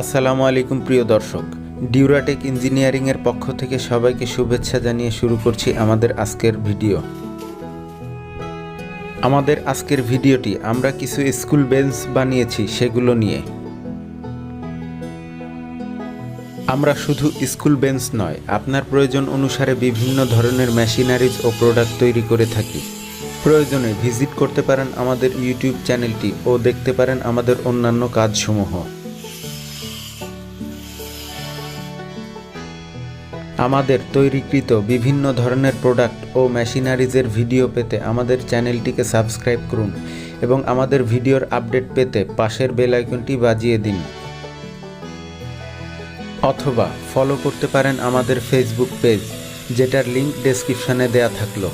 আসসালামু আলাইকুম প্রিয় দর্শক, ডিউরাটেক ইঞ্জিনিয়ারিংয়ের পক্ষ থেকে সবাইকে শুভেচ্ছা জানিয়ে শুরু করছি আমাদের আজকের ভিডিও। আমাদের আজকের ভিডিওটি আমরা কিছু স্কুল বেঞ্চ বানিয়েছি সেগুলো নিয়ে। আমরা শুধু স্কুল বেঞ্চ নয়, আপনার প্রয়োজন অনুসারে বিভিন্ন ধরনের মেশিনারিজ ও প্রোডাক্ট তৈরি করে থাকি। প্রয়োজনে ভিজিট করতে পারেন আমাদের ইউটিউব চ্যানেলটি ও দেখতে পারেন আমাদের অন্যান্য কাজসমূহ। আমাদের তৈরিকৃত বিভিন্ন ধরনের প্রোডাক্ট ও মেশিনারিজের ভিডিও পেতে আমাদের চ্যানেলটিকে সাবস্ক্রাইব করুন এবং আমাদের ভিডিওর আপডেট পেতে পাশের বেল আইকনটি বাজিয়ে দিন, অথবা ফলো করতে পারেন আমাদের ফেসবুক পেজ, যেটার লিংক ডেসক্রিপশনে দেয়া থাকলো।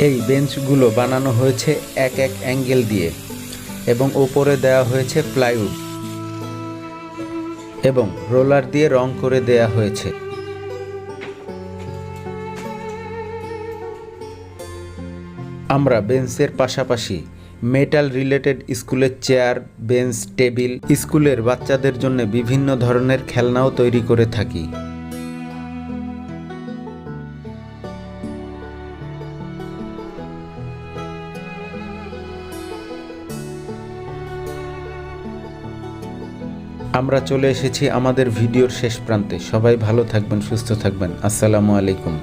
এই বেঞ্চগুলো বানানো হয়েছে এক অ্যাঙ্গেল দিয়ে এবং ওপরে দেওয়া হয়েছে প্লাইউড এবং রোলার দিয়ে রং করে দেয়া হয়েছে। আমরা বেঞ্চের পাশাপাশি মেটাল রিলেটেড স্কুলের চেয়ার, বেঞ্চ, টেবিল, স্কুলের বাচ্চাদের জন্য বিভিন্ন ধরনের খেলনাও তৈরি করে থাকি। আমরা চলে এসেছি আমাদের ভিডিওর শেষ প্রান্তে। সবাই ভালো থাকবেন, সুস্থ থাকবেন। আসসালামু আলাইকুম।